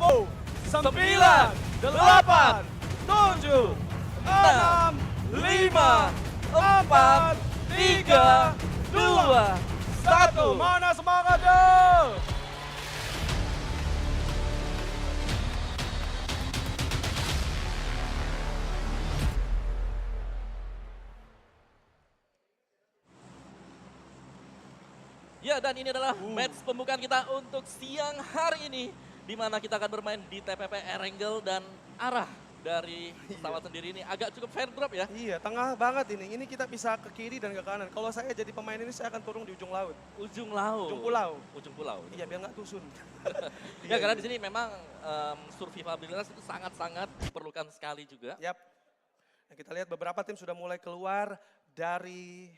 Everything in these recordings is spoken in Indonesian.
9, 8, 7, 6, 5, 4, 3, 2, 1. Mana semangatnya? Ya, dan ini adalah match pembukaan kita untuk siang hari ini. Di mana kita akan bermain di TPP Erangel dan arah dari pesawat sendiri ini agak cukup fair drop ya. Iya, tengah banget ini. Ini kita bisa ke kiri dan ke kanan. Kalau saya jadi pemain ini, saya akan turun di ujung laut. Ujung laut. Ujung pulau. Ujung pulau. Iya, biar nggak tusun. Ya, karena di sini memang survivabilitas itu sangat-sangat diperlukan sekali juga. Yap. Nah, kita lihat beberapa tim sudah mulai keluar dari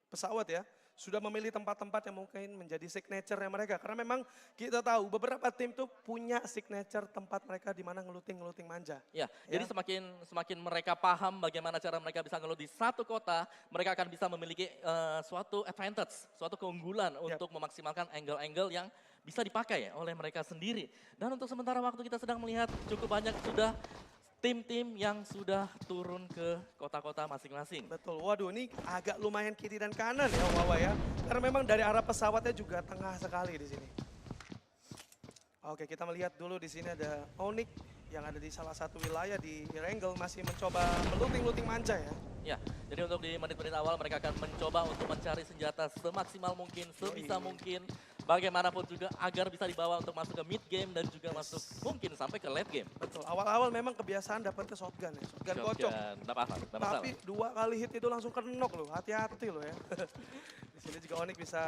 pesawat ya. Sudah memilih tempat-tempat yang mungkin menjadi signature-nya mereka. Karena memang kita tahu beberapa tim tuh punya signature tempat mereka di mana ngeluting manja. Ya, jadi semakin mereka paham bagaimana cara mereka bisa ngelut di satu kota, mereka akan bisa memiliki suatu advantage, suatu keunggulan untuk memaksimalkan angle-angle yang bisa dipakai oleh mereka sendiri. Dan untuk sementara waktu kita sedang melihat cukup banyak sudah tim-tim yang sudah turun ke kota-kota masing-masing. Betul, waduh ini agak lumayan kiri dan kanan ya Wawa ya. Karena memang dari arah pesawatnya juga tengah sekali di sini. Oke, kita melihat dulu di sini ada Onyx yang ada di salah satu wilayah di Erangel masih mencoba meluting manja ya. Ya, jadi untuk di menit-menit awal mereka akan mencoba untuk mencari senjata semaksimal mungkin, sebisa mungkin. Bagaimanapun juga agar bisa dibawa untuk masuk ke mid game dan juga masuk mungkin sampai ke late game. Betul, awal-awal memang kebiasaan dapat ke shotgun ya, shotgun kocok. Nggak masalah. Tapi 2 kali hit itu langsung kenok loh, hati-hati loh ya. Di sini juga Onyx bisa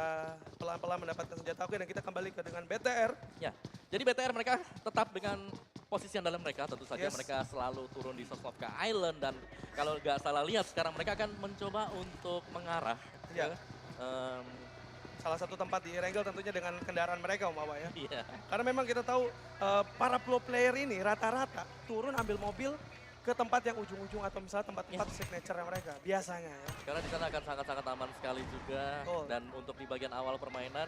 pelan-pelan mendapatkan senjata. Oke, dan kita kembali ke dengan BTR. Ya, jadi BTR mereka tetap dengan posisi yang dalam mereka, tentu saja mereka selalu turun di Sosnovka Island dan kalau nggak salah lihat sekarang mereka akan mencoba untuk mengarah ke salah satu tempat di Erangel tentunya dengan kendaraan mereka Om Awa ya. Iya. Karena memang kita tahu para pro player ini rata-rata turun ambil mobil ke tempat yang ujung-ujung atau misalnya tempat-tempat signature mereka biasanya ya. Karena di sana akan sangat-sangat aman sekali juga dan untuk di bagian awal permainan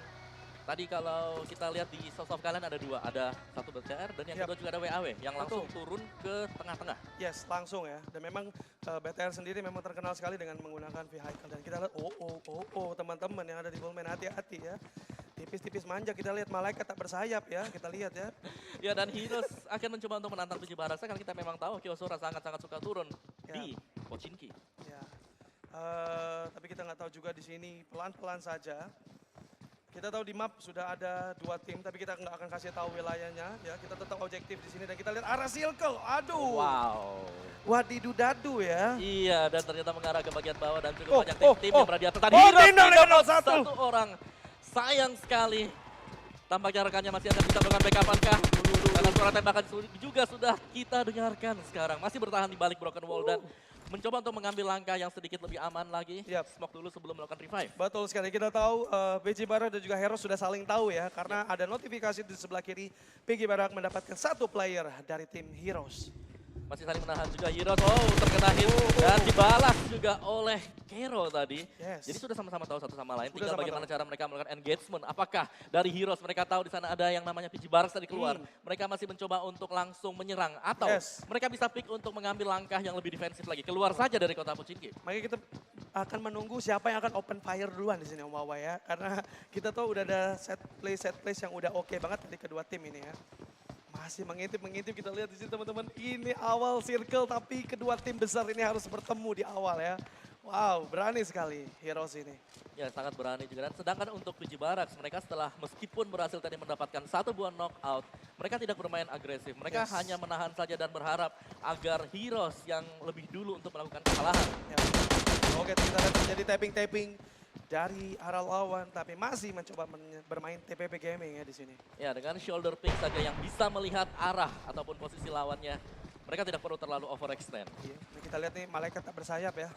tadi kalau kita lihat di South of Kalian ada 2, ada satu BTR dan yang kedua juga ada WAW yang langsung turun ke tengah-tengah. Yes, langsung ya. Dan memang BTR sendiri memang terkenal sekali dengan menggunakan vehicle. Dan kita lihat, teman-teman yang ada di Bullman hati-hati ya. Tipis-tipis manja, kita lihat malaikat tak bersayap ya, kita lihat ya. Ya dan Heroes akan mencoba untuk menantang Tujuh Barasa karena kita memang tahu Kyosura sangat-sangat suka turun di Pochinki. Ya. Tapi kita nggak tahu juga di sini pelan-pelan saja. Kita tahu di map sudah ada 2 tim, tapi kita nggak akan kasih tahu wilayahnya. Ya, kita tetap objektif di sini dan kita lihat arah circle. Aduh. Wow. Wadidu dadu ya. Iya, dan ternyata mengarah ke bagian bawah dan cukup banyak tim yang berada di atas. Tadi satu orang. Sayang sekali. Tampaknya rekannya masih akan bisa melakukan backup-ankah. Karena suara tembakan juga sudah kita dengarkan sekarang. Masih bertahan di balik broken wall dan mencoba untuk mengambil langkah yang sedikit lebih aman lagi. Smoke dulu sebelum melakukan revive. Betul sekali, kita tahu PG Barak dan juga Heroes sudah saling tahu ya. Karena ada notifikasi di sebelah kiri, PG Barak mendapatkan 1 player dari tim Heroes. Masih saling menahan juga Heroes, terkena hit dan dibalas juga oleh Kero tadi. Jadi sudah sama-sama tahu satu sama lain, tinggal bagaimana cara mereka melakukan engagement. Apakah dari Heroes mereka tahu di sana ada yang namanya PG Barak tadi keluar. Mereka masih mencoba untuk langsung menyerang atau mereka bisa pick untuk mengambil langkah yang lebih defensif lagi. Keluar saja dari kota Pochinki. Makanya kita akan menunggu siapa yang akan open fire duluan di sini Om Wawa ya. Karena kita tahu udah ada set place yang udah oke banget dari kedua tim ini ya. Masih mengintip kita lihat di sini teman-teman. Ini awal circle tapi kedua tim besar ini harus bertemu di awal ya. Wow, berani sekali Heroes ini. Ya, sangat berani juga. Dan sedangkan untuk PG Barracks, mereka setelah meskipun berhasil tadi mendapatkan 1 buah knockout, mereka tidak bermain agresif. Mereka hanya menahan saja dan berharap agar Heroes yang lebih dulu untuk melakukan kesalahan. Oke, kita lihat terjadi tapping dari arah lawan, tapi masih mencoba bermain TPP Gaming ya di sini. Ya, dengan shoulder pick saja yang bisa melihat arah ataupun posisi lawannya. Mereka tidak perlu terlalu overextend. Iya, kita lihat nih malaikat tak bersayap ya.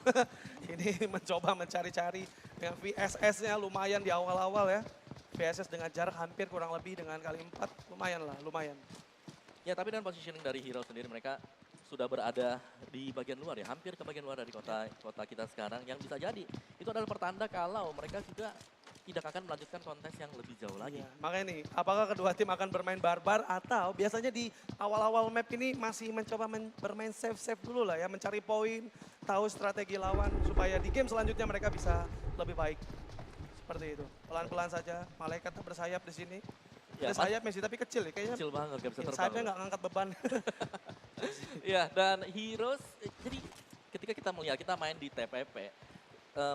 Ini mencoba mencari-cari dengan VSS-nya lumayan di awal-awal ya. VSS dengan jarak hampir kurang lebih dengan kali 4, lumayan. Ya, tapi dengan positioning dari Hero sendiri mereka sudah berada di bagian luar ya, hampir ke bagian luar dari kota kita sekarang yang bisa jadi. Itu adalah pertanda kalau mereka juga tidak akan melanjutkan kontes yang lebih jauh lagi. Iya, makanya nih, apakah kedua tim akan bermain barbar atau biasanya di awal-awal map ini masih mencoba bermain safe-safe dulu lah ya, mencari poin, tahu strategi lawan supaya di game selanjutnya mereka bisa lebih baik. Seperti itu. Pelan-pelan saja, malaikat tak bersayap di sini. Ya, Ada sayap Messi tapi kecil ya kayaknya. kecil banget, gak bisa Iya, terbang. sayapnya nggak ngangkat beban. Iya, dan Heroes, jadi ketika kita melihat, kita main di TPP,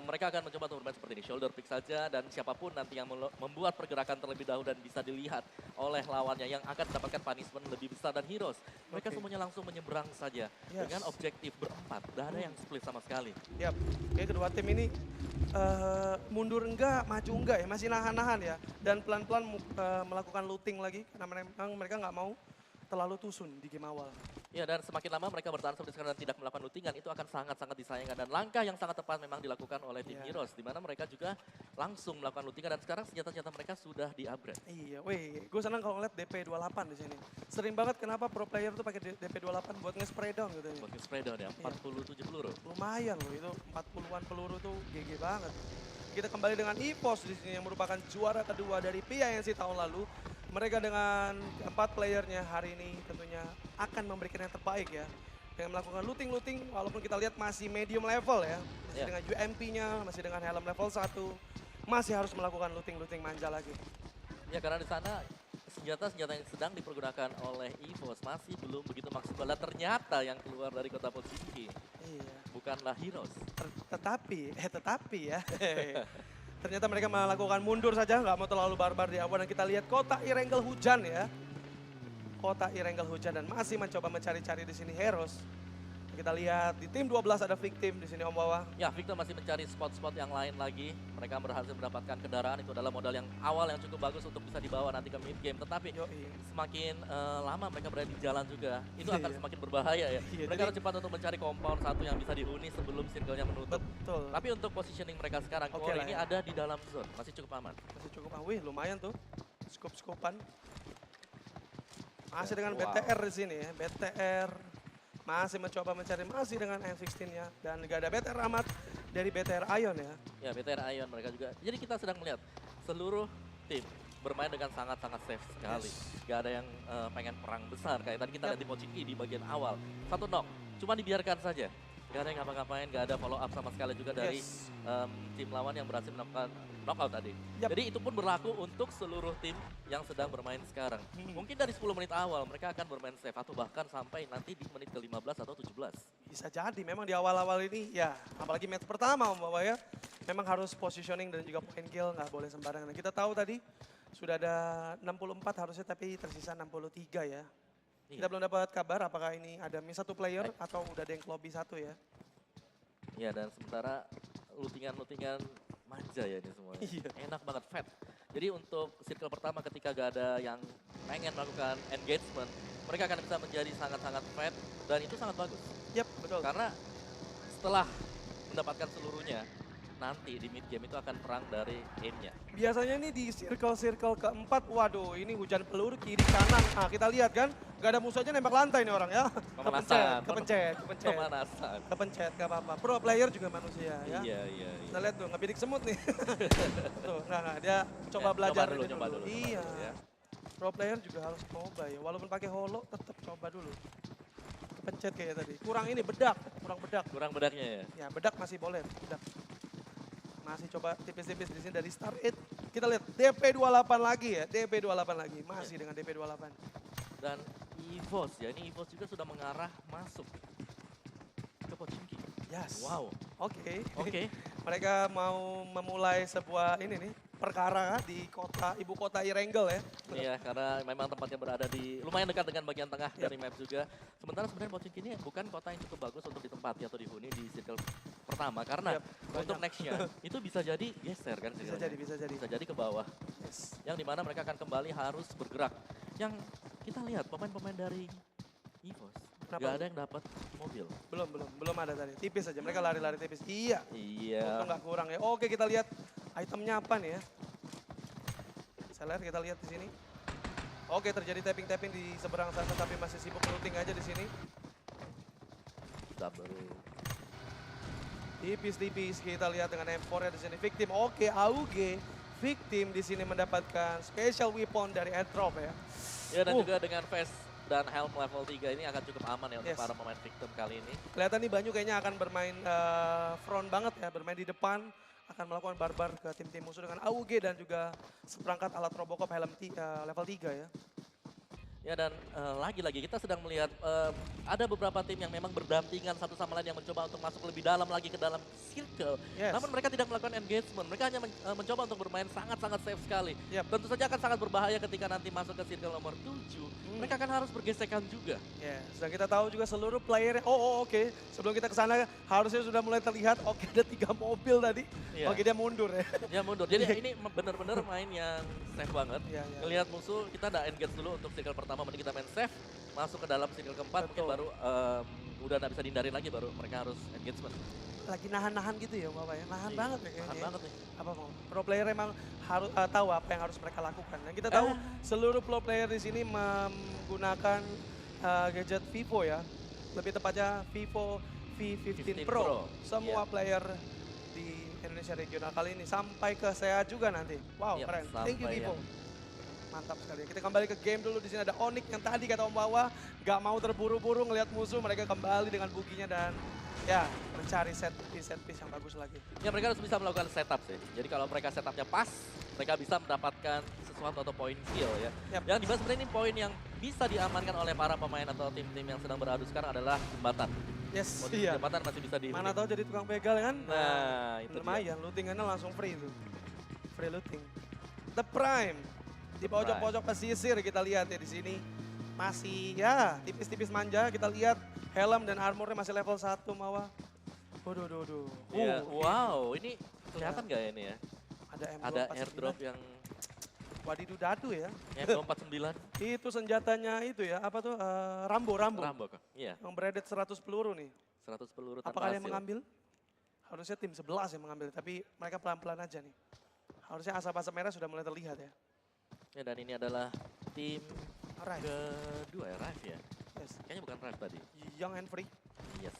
mereka akan mencoba untuk bermain seperti ini, shoulder pick saja, dan siapapun nanti yang membuat pergerakan terlebih dahulu dan bisa dilihat oleh lawannya yang akan mendapatkan punishment lebih besar. Dan Heroes, mereka Oke. semuanya langsung menyeberang saja Yes. dengan objektif berempat, tidak ada yang split sama sekali. Yap, kayak kedua tim ini mundur enggak, maju enggak ya, masih nahan-nahan ya. Dan pelan-pelan melakukan looting lagi, karena memang mereka nggak mau terlalu tusun di game awal. Ya, dan semakin lama mereka bertahan seperti sekarang dan tidak melakukan lootingan, itu akan sangat-sangat disayangkan. Dan langkah yang sangat tepat memang dilakukan oleh tim Iya. Heroes, di mana mereka juga langsung melakukan lootingan, dan sekarang senjata-senjata mereka sudah di-upgrade. Iya, weh, gue senang kalau ngeliat DP28 di sini. Sering banget kenapa pro player tuh pakai DP28 buat nge-spray down gitu ya. Buat spray down ya, 47 peluru. Lumayan loh, itu 40-an peluru tuh GG banget. Kita kembali dengan EVOS di sini yang merupakan juara kedua dari PINC tahun lalu. Mereka dengan 4 playernya hari ini tentunya akan memberikan yang terbaik ya. Dengan melakukan looting-looting, walaupun kita lihat masih medium level ya. Masih Ya. dengan UMP-nya, masih dengan helm level 1. Masih harus melakukan looting-looting manja lagi. Ya, karena di sana senjata-senjata yang sedang dipergunakan oleh EVOS masih belum begitu maksimal. Dan ternyata yang keluar dari kota Pochinki Iya. bukanlah Heroes. Tetapi ya. Ternyata mereka melakukan mundur saja, nggak mau terlalu barbar di awal. Dan kita lihat kota Irengel hujan ya. Kota Irengel hujan dan masih mencoba mencari-cari di sini Heroes. Kita lihat di tim 12 ada victim di sini Om Wawa. Ya, Victor masih mencari spot-spot yang lain lagi. Mereka berhasil mendapatkan kendaraan, itu adalah modal yang awal yang cukup bagus untuk bisa dibawa nanti ke mid game. Tetapi Yoi. semakin lama mereka berada di jalan juga, itu akan Iya. semakin berbahaya ya. Iya, Mereka jadi- harus cepat untuk mencari compound satu yang bisa dihuni sebelum circle-nya menutup. Betul. Tapi untuk positioning mereka sekarang, Oke Core lah ini ya. ada di dalam zone, masih cukup aman. Masih cukup, wih lumayan tuh. Scoop-scoopan. Masih dengan Wow. BTR di sini ya. BTR masih mencoba mencari masih dengan M16-nya. Dan gak ada BTR amat dari BTR Ion ya. Ya, BTR Ion mereka juga. Jadi kita sedang melihat seluruh tim bermain dengan sangat-sangat safe sekali. Yes. Gak ada yang pengen perang besar. Kayak tadi kita Yap. lihat di Pochinki di bagian awal. Satu knock, cuma dibiarkan saja. Gak ada yang ngapa-ngapain, gak ada follow up sama sekali juga dari Yes. tim lawan yang berhasil melakukan knockout tadi. Yap. Jadi itu pun berlaku untuk seluruh tim yang sedang bermain sekarang. Mungkin dari 10 menit awal mereka akan bermain safe atau bahkan sampai nanti di menit ke-15 atau 17. Bisa jadi memang di awal-awal ini ya apalagi match pertama Om Bawa ya. Memang harus positioning dan juga point kill nggak boleh sembarangan. Kita tahu tadi sudah ada 64 harusnya tapi tersisa 63 ya. Kita belum dapat kabar apakah ini ada miss satu player atau udah ada yang ke lobby satu ya. Ya, dan sementara lootingan-lootingan manja ya ini semuanya. Iya. Enak banget, fat. Jadi untuk circle pertama ketika gak ada yang pengen melakukan engagement, mereka akan bisa menjadi sangat-sangat fat dan itu sangat bagus. Yap, betul. Karena setelah mendapatkan seluruhnya, nanti di mid game itu akan perang dari aim-nya. Biasanya ini di circle-circle keempat, waduh ini hujan peluru kiri kanan. Nah kita lihat kan, gak ada musuh aja nembak lantai nih orang ya. Pemanasan. Kepencet. Pemanasan. Kepencet, gak apa-apa. Pro player juga manusia ya. Iya, iya, iya. Kita lihat tuh, ngebidik semut nih. Tuh, nggak, dia coba Ya, belajar coba ini dulu. Iya. Ya. Pro player juga harus coba ya, walaupun pakai holo tetap coba dulu. Kepencet kayak tadi. Kurang ini bedak, kurang bedak. Kurang bedaknya ya. Ya bedak masih boleh, bedak. Masih coba tipis-tipis di sini dari Star 8. Kita lihat DP28 lagi ya, DP28 lagi. Masih dengan DP28. Dan EVOS ya, ini EVOS juga sudah mengarah masuk ke Pochinki. Yes. Wow, Oke. oke. Mereka mau memulai sebuah ini nih, perkara di kota, ibu kota Irengel ya. Iya, karena memang tempatnya berada di lumayan dekat dengan bagian tengah Yap. dari map juga. Sementara sebenarnya Pochinki ini bukan kota yang cukup bagus untuk ditempati atau dihuni di circle pertama. Karena Yap, untuk banyak. nextnya itu bisa jadi geser kan Bisa circle-nya. jadi, bisa jadi. Bisa jadi ke bawah. Yes. Yang dimana mereka akan kembali harus bergerak. Yang kita lihat pemain-pemain dari EVOS, Kenapa? gak ada yang dapat mobil. Belum ada tadi. Tipis saja, mereka lari-lari tipis. Iya. Iya. Untung nggak kurang ya. Oke kita lihat itemnya apa nih ya. Seller kita lihat di sini. Oke terjadi tapping-tapping di seberang sana tapi masih sibuk looting aja di sini. Double. Tipis-tipis kita lihat dengan M4 ya di sini. Victim. Oke AUG Victim di sini mendapatkan special weapon dari airdrop ya. Ya dan juga dengan vest dan helm level 3 ini akan cukup aman ya untuk Yes. para pemain Victim kali ini. Kelihatan nih Banyu kayaknya akan bermain front banget ya, bermain di depan. Akan melakukan barbar ke tim-tim musuh dengan AUG dan juga seperangkat alat Robocop helm level 3 ya. Ya dan lagi-lagi kita sedang melihat ada beberapa tim yang memang berdampingan satu sama lain yang mencoba untuk masuk lebih dalam lagi ke dalam circle. Yes. Namun mereka tidak melakukan engagement, mereka hanya mencoba untuk bermain sangat-sangat safe sekali. Yep. Tentu saja akan sangat berbahaya ketika nanti masuk ke circle nomor 7. Mereka akan harus bergesekan juga. Yes, dan kita tahu juga seluruh player. Oke. Sebelum kita ke sana harusnya sudah mulai terlihat. Oke, ada 3 mobil tadi. Iya. Oke, dia mundur ya. Ya mundur. Jadi ini benar-benar main yang safe banget. Iya, iya. Ngelihat musuh, kita udah engage dulu untuk circle pertama, mending kita main safe, masuk ke dalam circle keempat, mungkin Betul. baru udah nggak bisa dihindarin lagi, baru mereka harus engagement. Lagi nahan-nahan gitu ya Bapak ya. Nahan Iya, banget ya nahan kayaknya. banget nih. Apa mau? Pro player emang harus tahu apa yang harus mereka lakukan. Dan kita tahu seluruh pro player di sini menggunakan gadget Vivo ya. Lebih tepatnya Vivo V15 15 Pro. Pro, Semua iya. player di Indonesia regional kali ini sampai ke SEA juga nanti. Wow, Iya, keren. Thank you sampai Vivo. yang- Mantap sekali. Kita kembali ke game dulu. Di sini ada Onyx yang tadi kata Om Wawa gak mau terburu-buru ngelihat musuh. Mereka kembali dengan buginya dan ya mencari set piece yang bagus lagi. Ya mereka harus bisa melakukan setup sih. Jadi kalau mereka setupnya pas, mereka bisa mendapatkan sesuatu atau poin kill ya. Yap. Yang dibahas sebenarnya ini poin yang bisa diamankan oleh para pemain atau tim-tim yang sedang beradu sekarang adalah jembatan. Yes, Posisi iya. jembatan masih bisa di. Mana tahu jadi tukang begal kan? Nah, itu dia. lumayan, lootingannya langsung free itu. Free looting. The Prime di pojok-pojok pesisir kita lihat ya di sini. Masih ya tipis-tipis manja, kita lihat helm dan armornya masih level 1 Mawa. Waduh. Iya, wow, ini kelihatan nggak ya ini ya? Ada M249. Ada airdrop yang Wadidu dadu ya. M249. Itu senjatanya itu ya, apa tuh? Rambo. Rambo kok. Iya, Yang beredet 100 peluru nih. 100 peluru tanpa Apakah yang hasil. mengambil? Harusnya tim 11 yang mengambil, tapi mereka pelan-pelan aja nih. Harusnya asap-asap merah sudah mulai terlihat ya. Ya, dan ini adalah tim Arrive. kedua ya, Rive ya. Yes. Kayaknya bukan Rive tadi. Young and free. Yes.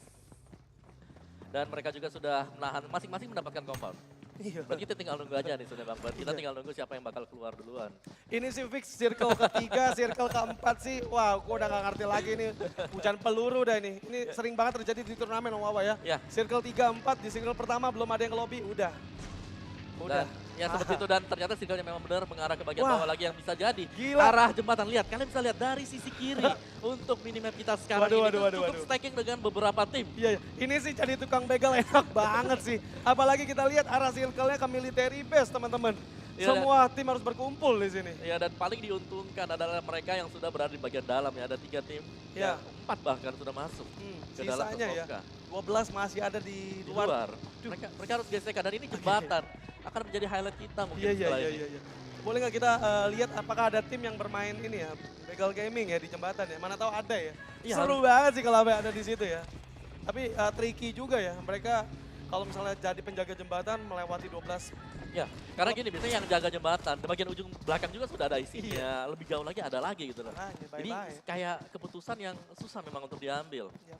Dan mereka juga sudah menahan, masing-masing mendapatkan compound. Iya. Berarti kita tinggal nunggu aja nih sudah Bang Bar. Kita Iya. tinggal nunggu siapa yang bakal keluar duluan. Ini sih fix circle ketiga, circle keempat sih. Wah, gua udah gak ngerti lagi nih. Hujan peluru dah ini. Ini sering banget terjadi di turnamen Om Wawa ya. Ya. Circle 3, 4, di circle pertama belum ada yang ke lobby, udah. Dan ya seperti itu, dan ternyata circle-nya memang benar mengarah ke bagian Wah. bawah lagi yang bisa jadi Gila. arah jembatan. Lihat, kalian bisa lihat dari sisi kiri untuk minimap kita sekarang ini tuh cukup stacking dengan beberapa tim. Iya, ini sih jadi tukang begal enak banget sih. Apalagi kita lihat arah circle-nya ke military base teman-teman. Iya, Semua tim harus berkumpul di sini. Ya, dan paling diuntungkan adalah mereka yang sudah berada di bagian dalam ya. Ada 3 tim, Ya. ya 4 bahkan sudah masuk ke dalam Sisanya ya, Tukovka. 12 masih ada di Di luar. luar. Mereka harus gesekan, dan ini jembatan akan menjadi highlight kita mungkin Iya, setelah ini. iya. Boleh nggak kita lihat apakah ada tim yang bermain ini ya, begal gaming ya di jembatan ya? Mana tahu ada ya. Iya, Seru banget sih kalau ada di situ ya. Tapi tricky juga ya, mereka kalau misalnya jadi penjaga jembatan melewati 12. Ya, karena gini, biasanya yang jaga jembatan, di bagian ujung belakang juga sudah ada isinya. Lebih jauh lagi ada lagi gitu loh. Makanya, Jadi bye-bye. kayak keputusan yang susah memang untuk diambil. Ya.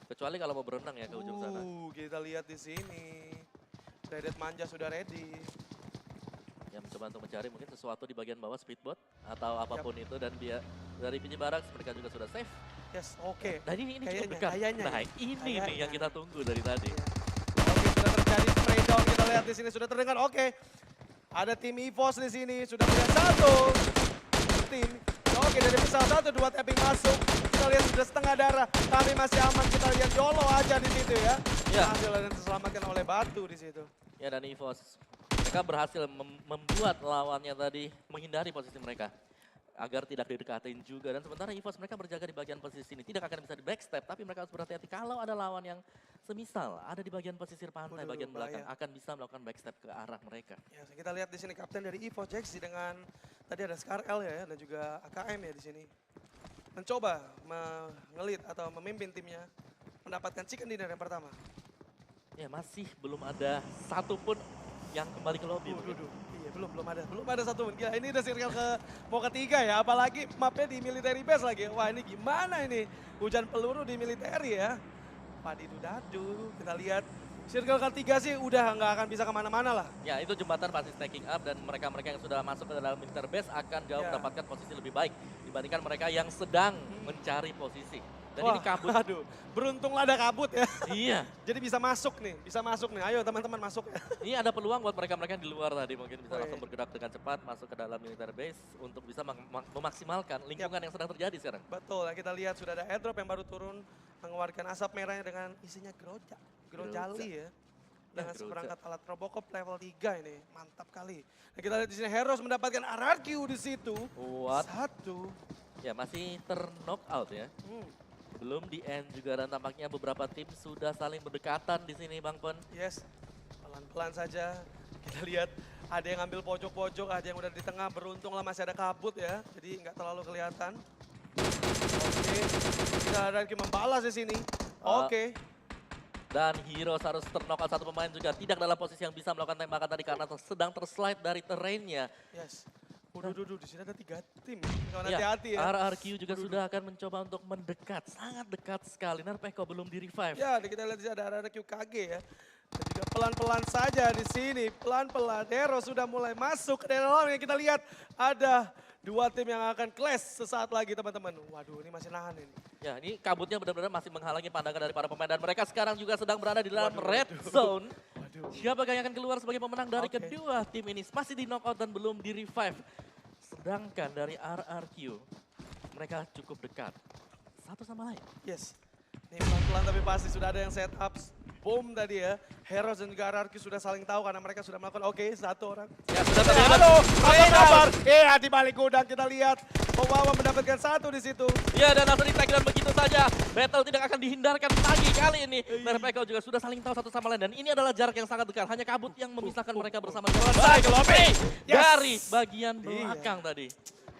Kecuali kalau mau berenang ya ke ujung sana. Kita lihat di sini. Redet manja sudah ready. Yang mencoba untuk mencari mungkin sesuatu di bagian bawah speedboat atau apapun itu, dan dia dari pinji barak mereka juga sudah safe. Yes, oke. Dan ini cukup Kayaknya, dekat. kayaknya Nah, ya. ini nih Kayaknya. yang kita tunggu dari tadi. Oke, sudah terjadi spray down. Kita lihat di sini sudah terdengar. Oke, ada tim EVOS di sini. Sudah melihat satu tim. Oke, dari misal 1, 2 tapping masuk. Kita lihat sudah setengah darah, tapi masih aman. Kita lihat Jolo aja di situ ya. Ya. Berhasil dan diselamatkan oleh batu di situ. Ya, dan EVOS mereka berhasil membuat lawannya tadi menghindari posisi mereka agar tidak didekatin juga. Dan sementara EVOS mereka berjaga di bagian posisi ini, tidak akan bisa di backstep, tapi mereka harus berhati-hati kalau ada lawan yang semisal ada di bagian pesisir pantai, Waduh, bagian belakang, bahaya. akan bisa melakukan backstep ke arah mereka. Ya, kita lihat di sini kapten dari EVOS Jaxi dengan tadi ada Scar L ya dan juga AKM ya di sini. Mencoba mengelit atau memimpin timnya mendapatkan chicken dinner yang pertama. Ya, masih belum ada satupun yang kembali ke lobby. mungkin. Iya, belum ada satu pun. Gila, ini udah circle mau ketiga ya, apalagi mapnya di military base lagi. Wah, ini gimana ini? Hujan peluru di military ya. Padidu dadu, kita lihat Circle ketiga sih udah nggak akan bisa kemana-mana lah. Ya, itu jembatan pasti stacking up dan mereka-mereka yang sudah masuk ke dalam militer base akan jauh Ya. mendapatkan posisi lebih baik dibandingkan mereka yang sedang mencari posisi. Dan Wah, ini kabut. Aduh, beruntunglah ada kabut ya. Iya, Jadi bisa masuk nih, bisa masuk nih. Ayo teman-teman masuk ya. ini ada peluang buat mereka-mereka yang di luar tadi mungkin bisa Woi. langsung bergerak dengan cepat masuk ke dalam militer base untuk bisa memaksimalkan lingkungan yang sedang terjadi sekarang. Betul, ya, kita lihat sudah ada airdrop yang baru turun mengeluarkan asap merahnya dengan isinya grojali ya. Dengan Groja. seperangkat alat Robocop level 3 ini, mantap kali. Nah, kita lihat di sini Heroes mendapatkan RRQ di situ. What? Satu. Ya, masih knock out ya. Hmm, Belum di end juga dan tampaknya beberapa tim sudah saling berdekatan di sini Bang Pon. yes, pelan-pelan saja. Kita lihat ada yang ambil pojok-pojok, ada yang udah di tengah. Beruntunglah masih ada kabut ya, jadi nggak terlalu kelihatan. Oke, kita RRQ membalas di sini. Oke. Dan Heroes harus knock out satu pemain juga tidak dalam posisi yang bisa melakukan tembakan tadi karena sedang terslide dari terrainnya. Yes. Waduh, di sini ada 3 tim. Kawan Ya, hati-hati ya. RRQ juga sudah akan mencoba untuk mendekat, sangat dekat sekali. Narpeko belum di revive. Ya, kita lihat di sini ada QKG ya. Dan juga pelan-pelan saja di sini, pelan-pelan. Hero sudah mulai masuk ke dalam yang kita lihat ada 2 tim yang akan clash sesaat lagi teman-teman. Waduh, ini masih nahan ini. Ya, ini kabutnya benar-benar masih menghalangi pandangan dari para pemain dan mereka sekarang juga sedang berada di dalam Waduh, red waduh. zone. Waduh. Siapakah yang akan keluar sebagai pemenang dari Oke. kedua tim ini? Masih di knockout dan belum di revive. Sedangkan dari RRQ, mereka cukup dekat satu sama lain. Yes. Nih pelan-pelan tapi pasti sudah ada yang set up bom tadi ya. Heroes dan juga RRQ sudah saling tahu karena mereka sudah melakukan oke, satu orang. Ya, sudah terlihat. Halo, apa kabar? Di balik gudang kita lihat Wawa mendapatkan 1 di situ. Ya, dan langsung di-tag dan begitu saja. Battle tidak akan dihindarkan lagi kali ini. Narpeko juga sudah saling tahu satu sama lain. Dan ini adalah jarak yang sangat dekat. Hanya kabut yang memisahkan mereka bersama. Selesai ke lobby. Yes. Dari bagian Iya. belakang tadi.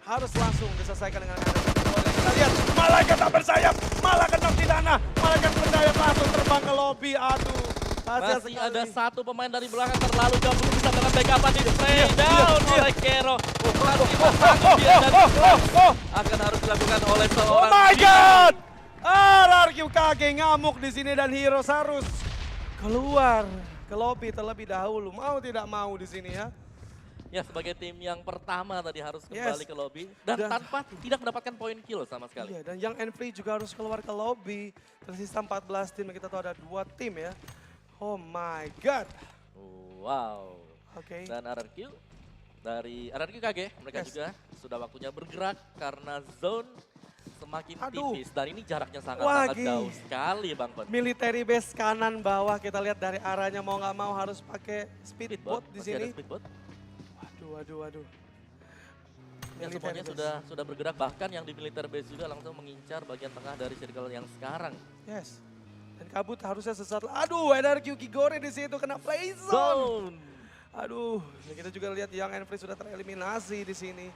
Harus langsung diselesaikan dengan RRQ. Kita lihat malaikat tak bersayap, malaikat tak dana, malaikat bersayap langsung terbang ke lobby. Aduh. Hasil Masih sekali. ada satu pemain dari belakang terlalu jauh belum bisa melakukan backupan di play down oleh Kero. Pelatih sanggup dia dan akan harus dilakukan oleh Oh seorang my Bimo. god! RRQ KG ngamuk di sini dan Heroes harus keluar ke lobby terlebih dahulu. Mau tidak mau di sini ya. Ya, sebagai tim yang pertama tadi harus kembali Yes. ke lobby dan Dan- tanpa tidak mendapatkan poin kill sama sekali. Iya, dan Young and Free juga harus keluar ke lobby. Tersisa 14 tim, kita tahu ada 2 tim ya. Oh my god. Wow. Oke. Dan RRQ dari RRQ KG mereka Yes. juga sudah waktunya bergerak karena zone semakin Aduh. tipis dan ini jaraknya sangat Wagi. jauh sekali Bang Pon. Military base kanan bawah kita lihat dari arahnya mau nggak mau harus pakai speedboat di masih ada sini. speedboat. Waduh. Ya, Military semuanya base. sudah bergerak, bahkan yang di militer base juga langsung mengincar bagian tengah dari circle yang sekarang. Yes. Dan kabut harusnya sesaat. Aduh, RRQ Kigore di situ kena play zone. Zone. Aduh, dan kita juga lihat Young and Free sudah tereliminasi di sini.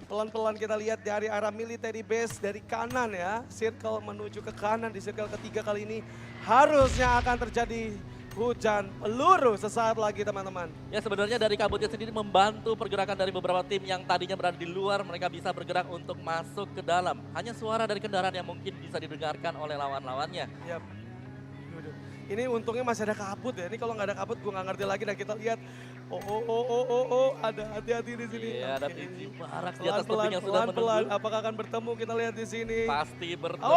Pelan-pelan kita lihat dari arah military base dari kanan ya. Circle menuju ke kanan di circle ketiga kali ini. Harusnya akan terjadi hujan peluru sesaat lagi teman-teman. Ya, sebenarnya dari kabutnya sendiri membantu pergerakan dari beberapa tim yang tadinya berada di luar, mereka bisa bergerak untuk masuk ke dalam. Hanya suara dari kendaraan yang mungkin bisa didengarkan oleh lawan-lawannya. Yap. Aduh. Ini untungnya masih ada kabut ya. Ini kalau nggak ada kabut gue nggak ngerti lagi. Dan kita lihat, ada hati-hati di sini. Iya, ada Oke. biji barak di atas Pelan-pelan, tebing yang sudah pelan-pelan. menunggu. Apakah akan bertemu? Kita lihat di sini. Pasti bertemu.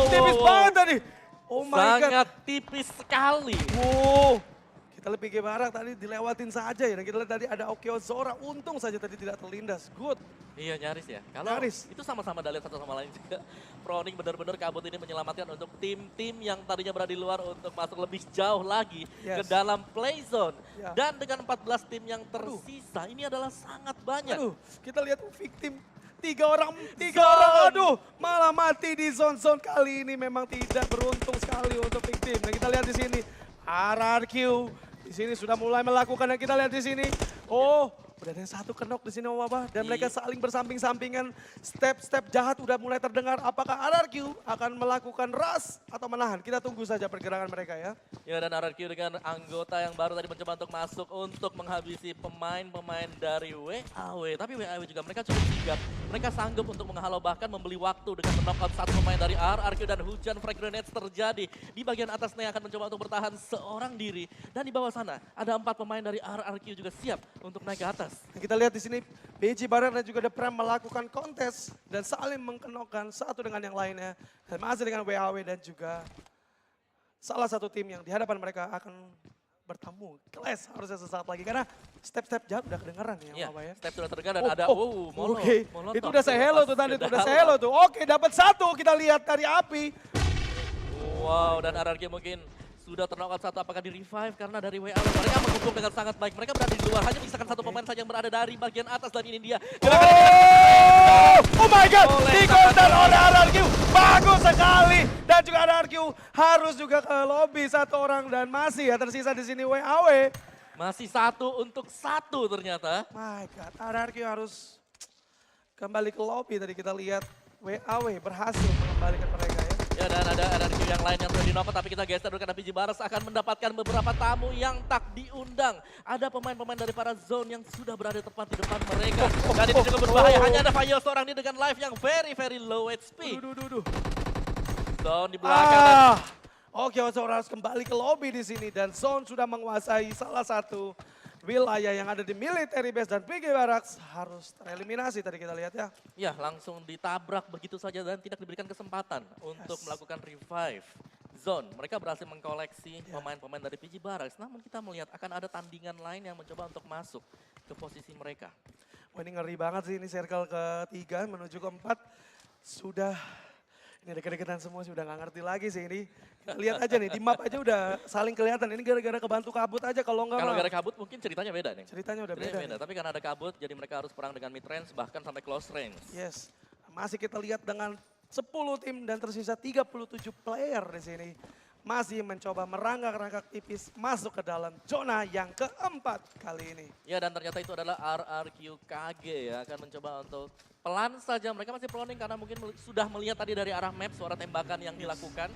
Tipis banget tadi. Oh my god. Sangat tipis sekali. Wow. Kita lebih ke barak tadi dilewatin saja ya. Dan kita lihat tadi ada Okeo Zora. Untung saja tadi tidak terlindas. Good. Iya, nyaris ya. Kalau Nyaris. itu sama-sama dalian satu sama lain juga. Proning benar-benar kabut ini menyelamatkan untuk tim-tim yang tadinya berada di luar untuk masuk lebih jauh lagi ke Yes. dalam play zone. Ya. Dan dengan 14 tim yang tersisa, ini adalah sangat banyak. Aduh, kita lihat victim. Tiga orang, Zone. aduh, malah mati di zone-zone kali ini memang tidak beruntung sekali untuk victim. Dan kita lihat di sini, RRQ di sini sudah mulai melakukan dan kita lihat di sini, Udah ada yang satu kenok di sini Wabah dan mereka Iya. saling bersamping-sampingan. Step-step jahat udah mulai terdengar. Apakah RRQ akan melakukan rush atau menahan? Kita tunggu saja pergerakan mereka ya. Ya dan RRQ dengan anggota yang baru tadi mencoba untuk masuk untuk menghabisi pemain-pemain dari WAW. Tapi WAW juga mereka cukup sigap. Mereka sanggup untuk menghalau bahkan membeli waktu dengan menokot satu pemain dari RRQ dan hujan frag grenades terjadi. Di bagian atas Nea akan mencoba untuk bertahan seorang diri. Dan di bawah sana ada 4 pemain dari RRQ juga siap untuk naik ke atas. Dan kita lihat di sini BG Barat dan juga The Prem melakukan kontes dan saling mengkenokkan satu dengan yang lainnya. Dan masih dengan WAW dan juga salah satu tim yang di hadapan mereka akan bertemu. Clash harusnya sesaat lagi karena step-step jahat udah kedengeran ya Ya, Wabah ya. step sudah terdengar dan ada molotov. Oke, Molotov itu udah saya hello tuh tadi, itu udah saya hello tuh. Oke, dapat satu kita lihat dari api. Wow, dan RRQ mungkin sudah ternokat satu, apakah di revive karena dari WA mereka menghubung dengan sangat baik. Mereka berada di luar, hanya menyisakan satu pemain saja yang berada dari bagian atas dan ini dia. Oh my god, di counter oleh RRQ, bagus sekali. Dan juga RRQ harus juga ke lobby satu orang dan masih ya tersisa di sini WAW. Masih 1 untuk 1 ternyata. My god, RRQ harus kembali ke lobby. Tadi kita lihat WAW berhasil mengembalikan mereka ya. Ya dan ada RRQ yang lain yang sudah dinokot, tapi kita geser dulu karena PG Baras akan mendapatkan beberapa tamu yang tak diundang. Ada pemain-pemain dari para zone yang sudah berada tepat di depan mereka. Dan ini cukup berbahaya, hanya ada Fayo seorang ini dengan life yang very low HP. Duh. Zone di belakang dan Oke, seorang harus kembali ke lobby di sini dan Zone sudah menguasai salah satu wilayah yang ada di military base dan PG Barracks harus tereliminasi tadi kita lihat ya. ya langsung ditabrak begitu saja dan tidak diberikan kesempatan untuk melakukan revive. Zone, mereka berhasil mengkoleksi pemain-pemain dari PG Barracks, namun kita melihat akan ada tandingan lain yang mencoba untuk masuk ke posisi mereka. Wah ini ngeri banget sih, ini circle ketiga menuju keempat. Sudah, ini deket-deketan semua sih udah gak ngerti lagi sih ini. Lihat aja nih, di map aja udah saling kelihatan. Ini gara-gara kebantu kabut aja kalau enggak Kalau mah. gara kabut mungkin ceritanya beda nih. Ceritanya udah beda. nih. Tapi karena ada kabut jadi mereka harus perang dengan mid range bahkan sampai close range. Yes, masih kita lihat dengan 10 tim dan tersisa 37 player di sini. Masih mencoba merangkak-rangkak tipis masuk ke dalam zona yang keempat kali ini. Ya dan ternyata itu adalah RRQ KG ya, akan mencoba untuk pelan saja. Mereka masih proning karena mungkin sudah melihat tadi dari arah map suara tembakan yang dilakukan.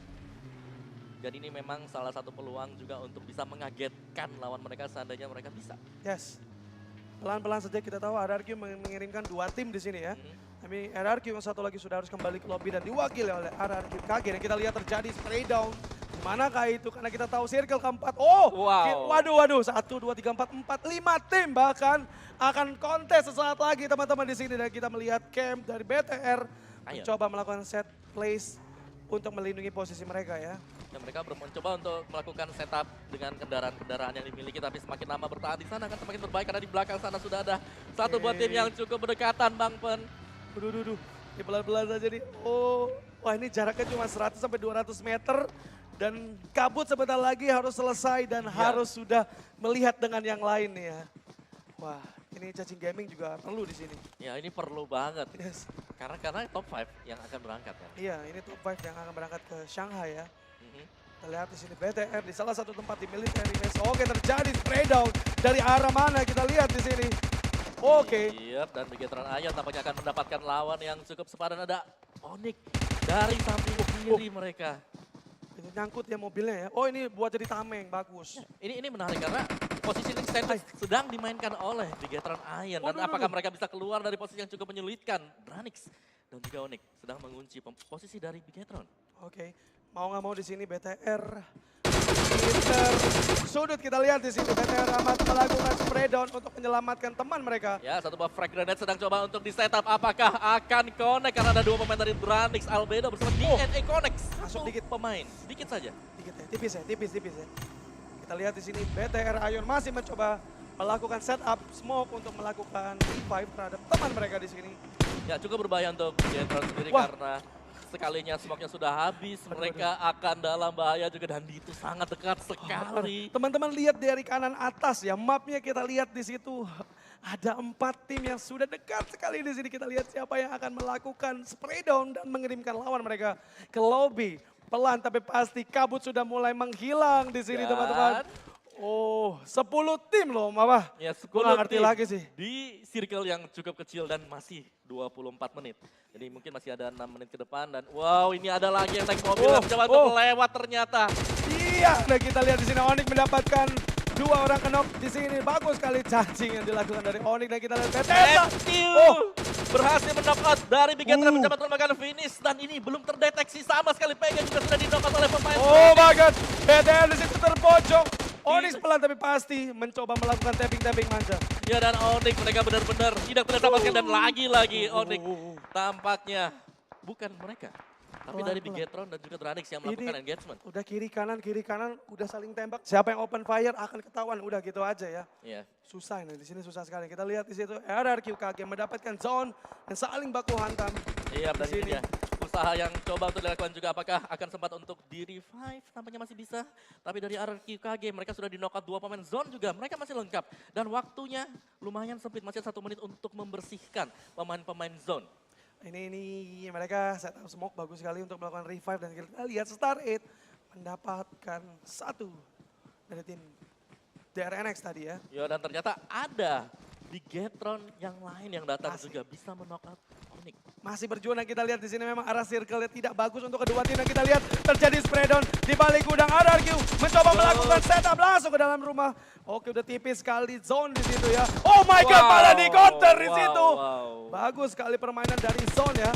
Dan ini memang salah satu peluang juga untuk bisa mengagetkan lawan mereka seandainya mereka bisa. Yes, pelan-pelan saja kita tahu RRQ mengirimkan 2 tim di sini ya. Tapi RRQ yang satu lagi sudah harus kembali ke lobby dan diwakili oleh RRQ KG. Dan kita lihat terjadi spray down. Manakah itu? Karena kita tahu circle keempat. Oh, Wow. waduh. 1, 2, 3, 4, 5 tim bahkan akan kontes sesaat lagi teman-teman di sini. Dan kita melihat camp dari BTR mencoba melakukan set place untuk melindungi posisi mereka ya. Dan mereka mencoba untuk melakukan setup dengan kendaraan-kendaraan yang dimiliki. Tapi semakin lama bertahan di sana akan semakin berbaik karena di belakang sana sudah ada satu buah tim yang cukup berdekatan Bang Pen. Duh. Ini pelan-pelan saja nih. Oh, wah ini jaraknya cuma 100 sampai 200 meter. Dan kabut sebentar lagi harus selesai dan harus sudah melihat dengan yang lain nih ya. Wah, ini Cacing Gaming juga perlu di sini. Ya ini perlu banget. Yes. Karena top 5 yang akan berangkat ya. Iya, ini top 5 yang akan berangkat ke Shanghai ya. Kita lihat di sini BTR di salah satu tempat di military base. Oke, terjadi spray down dari arah mana kita lihat di sini. Oke. Iya, dan Bigetron Ayan tampaknya akan mendapatkan lawan yang cukup sepadan. Ada Onyx dari samping kiri mereka. Itu nyangkut ya mobilnya ya. Oh ini buat jadi tameng, bagus. Ini menarik karena posisi stand sedang dimainkan oleh Bigetron Ayan. Dan apakah mereka bisa keluar dari posisi yang cukup menyulitkan? Branix dan juga Onyx sedang mengunci posisi dari Bigetron. Oke, mau nggak mau di sini BTR. Inter sudut kita lihat di sini BTR amat melakukan spray down untuk menyelamatkan teman mereka. Ya, satu buah frag grenade sedang coba untuk di setup. Apakah akan connect karena ada 2 pemain dari Branix Albedo bersama DNA Connect. Masuk dikit. Pemain, sedikit saja. Dikit ya, tipis ya. Kita lihat di sini BTR Ion masih mencoba melakukan setup smoke untuk melakukan revive terhadap teman mereka di sini. Ya, cukup berbahaya untuk Bigetron sendiri karena sekalinya smoke-nya sudah habis, mereka akan dalam bahaya juga dan itu sangat dekat sekali. Teman-teman lihat dari kanan atas ya, mapnya kita lihat di situ ada 4 tim yang sudah dekat sekali di sini. Kita lihat siapa yang akan melakukan spray down dan mengirimkan lawan mereka ke lobby. Pelan tapi pasti kabut sudah mulai menghilang di sini teman-teman. Oh, 10 tim loh, Mama. Ya, Gue gak ngerti tim lagi sih. di circle yang cukup kecil dan masih 24 menit. Jadi mungkin masih ada 6 menit ke depan dan wow, ini ada lagi yang naik mobil yang mencoba untuk lewat ternyata. Iya, nah kita lihat di sini Onyx mendapatkan 2 orang knock di sini. Bagus sekali cacing yang dilakukan dari Onyx dan kita lihat Bethesda. Berhasil menokot dari Big Gator mencoba untuk melakukan finish dan ini belum terdeteksi sama sekali. Pega juga sudah dinokot oleh pemain. Oh my god, BTR di situ terpojok. Onyx pelan tapi pasti mencoba melakukan tapping-tapping manja. Ya dan Onyx mereka benar-benar tidak terlihat sama sekali dan lagi-lagi Onyx tampaknya bukan mereka. Tapi dari Big Gatron dan juga Dranix yang melakukan engagement. Udah kiri kanan, udah saling tembak. Siapa yang open fire akan ketahuan, udah gitu aja ya. Iya. Susah ini, di sini susah sekali. Kita lihat di situ RRQ KG mendapatkan zone dan saling baku hantam. Iya, di dan sini. ini dia. Usaha yang coba untuk dilakukan juga apakah akan sempat untuk di revive, tampaknya masih bisa. Tapi dari RRQ KG mereka sudah di knockout 2 pemain zone juga, mereka masih lengkap. Dan waktunya lumayan sempit, masih 1 menit untuk membersihkan pemain-pemain zone. Ini mereka setup smoke bagus sekali untuk melakukan revive dan kita lihat Star 8 mendapatkan 1 dari tim DRNX tadi ya. Ya dan ternyata ada di Gatron yang lain yang datang juga bisa menokot Onyx. Masih berjuang dan kita lihat di sini memang arah circle-nya tidak bagus untuk kedua tim dan kita lihat terjadi spray down di balik gudang RRQ mencoba melakukan setup langsung ke dalam rumah. Oke udah tipis sekali zone di situ ya. Oh my god, malah di counter di situ. Bagus sekali permainan dari zone ya.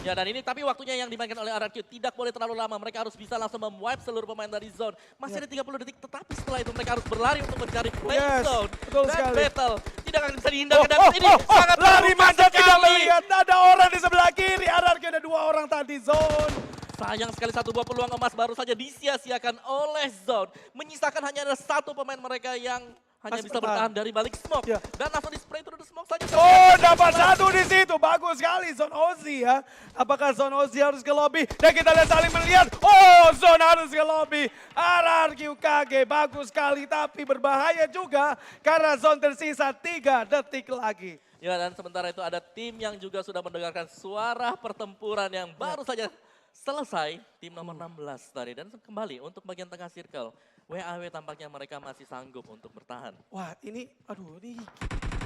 Ya dan ini tapi waktunya yang dimainkan oleh RRQ tidak boleh terlalu lama. Mereka harus bisa langsung memwipe seluruh pemain dari zone. Masih ada 30 detik tetapi setelah itu mereka harus berlari untuk mencari play zone. Betul dan sekali. battle tidak akan bisa dihindarkan dan ini sangat lari terbuka manja tidak sekali. melihat. Ada orang di sebelah kiri. RRQ ada 2 orang tadi zone. Sayang sekali 1 buah peluang emas baru saja disia-siakan oleh zone. Menyisakan hanya ada 1 pemain mereka yang hanya bisa bertahan dari balik smoke. Ya. Dan langsung di spray through the smoke saja. Oh, dapat 1 di situ. Bagus sekali Zone Ozzy ya. Apakah Zone Ozzy harus ke lobby? Dan kita lihat saling melihat. Oh, Zone harus ke lobby. RRQ KG bagus sekali tapi berbahaya juga karena Zone tersisa 3 detik lagi. Ya dan sementara itu ada tim yang juga sudah mendengarkan suara pertempuran yang baru saja selesai. Tim nomor 16 tadi. Dan kembali untuk bagian tengah circle. WAW tampaknya mereka masih sanggup untuk bertahan. Wah ini, aduh ini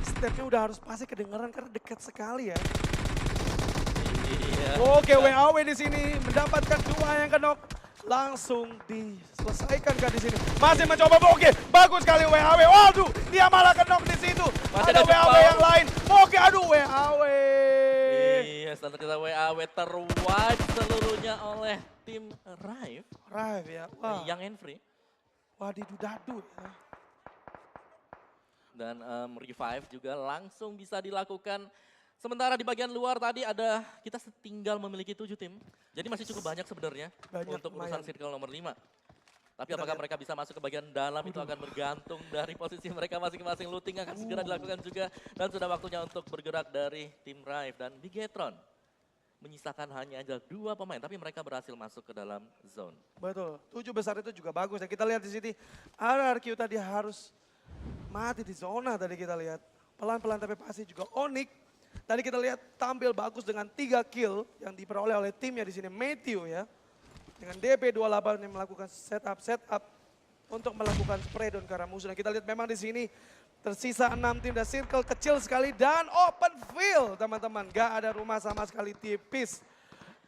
stepnya udah harus pasti kedengaran karena dekat sekali ya. Iya. Oke WAW di sini mendapatkan 2 yang kenok. Langsung diselesaikan kan di sini. Masih mencoba, oke bagus sekali WAW. Waduh dia malah kenok di situ. Masih ada WAW yang lain. Oke aduh WAW. Iya, standar kita WAW terwipe seluruhnya oleh tim Rive. Rive ya, wah. Young and Free. Wadidudadu ya. Dan revive juga langsung bisa dilakukan. Sementara di bagian luar tadi ada, kita tinggal memiliki 7 tim. Jadi masih cukup banyak sebenarnya untuk urusan circle nomor 5. Tapi apakah mereka bisa masuk ke bagian dalam itu akan bergantung dari posisi mereka masing-masing. Looting akan segera dilakukan juga. Dan sudah waktunya untuk bergerak dari tim Rive dan Bigetron. Menyisakan hanya aja 2 pemain, tapi mereka berhasil masuk ke dalam zone. Betul, 7 besar itu juga bagus. Dan kita lihat di sini, RRQ tadi harus mati di zona tadi kita lihat. Pelan-pelan tapi pasti juga Onyx. Tadi kita lihat tampil bagus dengan 3 kill yang diperoleh oleh timnya di sini. Matthew ya. Dengan DP28 yang melakukan setup untuk melakukan spray down ke arah musuh. Dan kita lihat memang di sini tersisa 6 tim dan circle kecil sekali dan open field teman-teman. Gak ada rumah sama sekali tipis.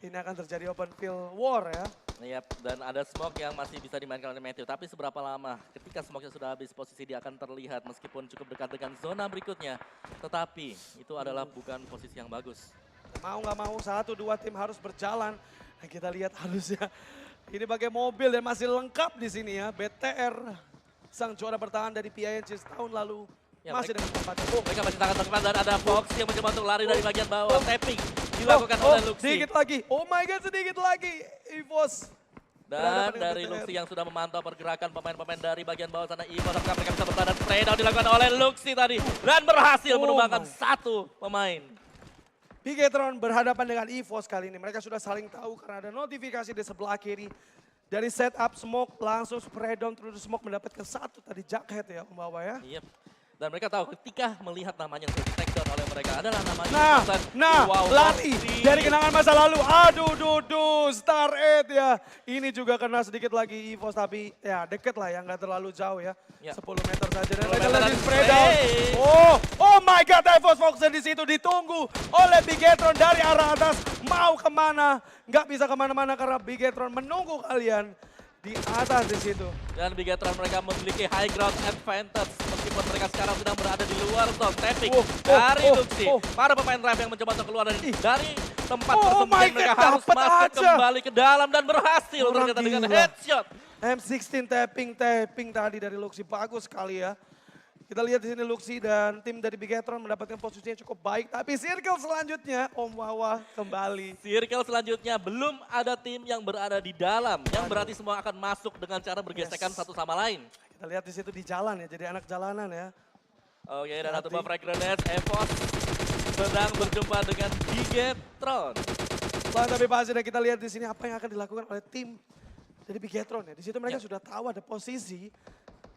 Ini akan terjadi open field war ya. Yap, dan ada smoke yang masih bisa dimainkan oleh Matthew. Tapi seberapa lama ketika smoke-nya sudah habis, posisi dia akan terlihat meskipun cukup dekat dengan zona berikutnya. Tetapi itu adalah bukan posisi yang bagus. Mau nggak mau 1-2 tim harus berjalan. Nah, kita lihat harusnya ini bagai mobil dan masih lengkap di sini ya. BTR sang juara bertahan dari PING tahun lalu. Ya, masih dengan tempatnya. Mereka masih sangat lengkap dan ada Fox yang mencoba untuk lari dari bagian bawah. Tapping dilakukan oleh Luxi. Sedikit lagi. Oh my god, sedikit lagi. EVOS. Dan dari Luxi yang sudah memantau pergerakan pemain-pemain dari bagian bawah sana. EVOS apakah mereka bisa bertahan dan spray down dilakukan oleh Luxi tadi. Dan berhasil menumbangkan 1 pemain. Bigetron berhadapan dengan EVOS kali ini. Mereka sudah saling tahu karena ada notifikasi di sebelah kiri. Dari setup smoke langsung spray down terus smoke mendapatkan 1 tadi Jackhead ya Om Bawa ya. Yep. Dan mereka tahu ketika melihat namanya sudah di take down oleh mereka adalah namanya lari dari kenangan masa lalu. Aduh, Star 8 ya. Ini juga kena sedikit lagi EVOS, tapi ya deket lah ya, nggak terlalu jauh ya. 10 meter saja dan mereka lagi spray down. Oh my god, EVOS Foxen di situ ditunggu oleh Bigetron dari arah atas. Mau kemana? Nggak bisa kemana-mana karena Bigetron menunggu kalian di atas di situ. Dan Bigetron mereka memiliki high ground advantage meskipun mereka sekarang sedang berada di luar zone. Tapping dari Luxi. Para pemain Rive yang mencoba untuk keluar dari tempat persembunyian mereka harus masuk kembali ke dalam dan berhasil ternyata dengan headshot. M16 tapping tadi dari Luxi bagus sekali ya. Kita lihat di sini Luxi dan tim dari Bigetron mendapatkan posisinya cukup baik. Tapi circle selanjutnya Om Wawa kembali. Circle selanjutnya belum ada tim yang berada di dalam. Yang berarti semua akan masuk dengan cara bergesekan satu sama lain. Kita lihat di situ di jalan ya, jadi anak jalanan ya. Oke, dan satu buff frag grenade, EVOS sedang berjumpa dengan Bigetron. Tapi pasti kita lihat di sini apa yang akan dilakukan oleh tim dari Bigetron ya. Di situ mereka sudah tahu ada posisi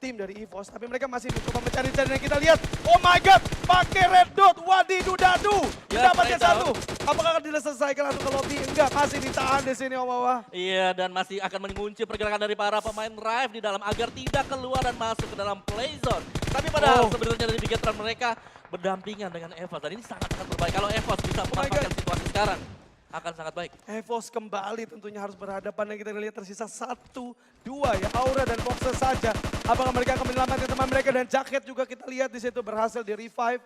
tim dari EVOS, tapi mereka masih mencoba mencari-cari dan kita lihat, oh my god, pakai red dot, wadidu dadu, mendapatkan satu. Apakah akan diselesaikan atau ke lobby? Enggak, masih ditahan di sini Om Wawa. Iya, dan masih akan mengunci pergerakan dari para pemain Rive di dalam agar tidak keluar dan masuk ke dalam play zone. Tapi padahal sebenarnya dari Bigetron mereka berdampingan dengan EVOS dan ini sangat-sangat berbahaya. Kalau EVOS bisa memanfaatkan situasi sekarang, akan sangat baik. EVOS kembali tentunya harus berhadapan dan kita lihat tersisa 1-2 ya. Aura dan Boxer saja. Apakah mereka akan menyelamatkan teman mereka dan Jacket juga kita lihat di situ berhasil di revive.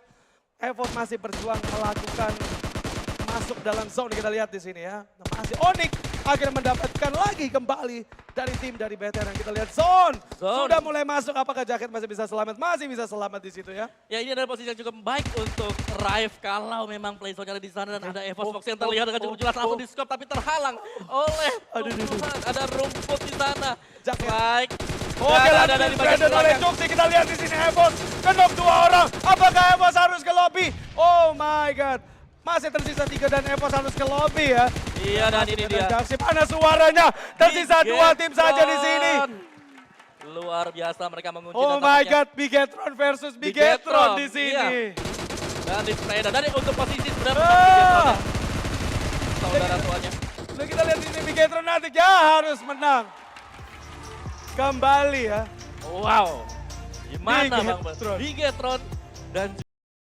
EVOS masih berjuang melakukan masuk dalam zone kita lihat di sini ya. Masih Onyx akhirnya mendapatkan lagi kembali dari tim dari BTR yang kita lihat zone. Sudah mulai masuk, apakah Jacket masih bisa selamat? Masih bisa selamat di situ ya. Ya ini adalah posisi yang cukup baik untuk Rive kalau memang play zone-nya ada di sana dan ada EVOS Fox yang terlihat dengan cukup jelas langsung di scope tapi terhalang oleh ada rumput di sana. Baik. Oke, ada dari Brandon oleh Juxi, kita lihat di sini EVOS kenok 2 orang. Apakah EVOS harus ke lobby? Oh my god. Masih tersisa 3 dan EVOS harus ke lobby ya. Iya, dan ini dia. Mana suaranya? Tersisa 2 tim saja di sini. Luar biasa mereka mengunci. Oh my god, Bigetron versus Bigetron di sini. Dan di Freda. Dan untuk posisi sebenarnya Bigetron saudara tuanya. Nah, kita lihat ini Bigetron nanti ya harus menang. Kembali ya. Wow. Gimana Bang? Bigetron. Bigetron dan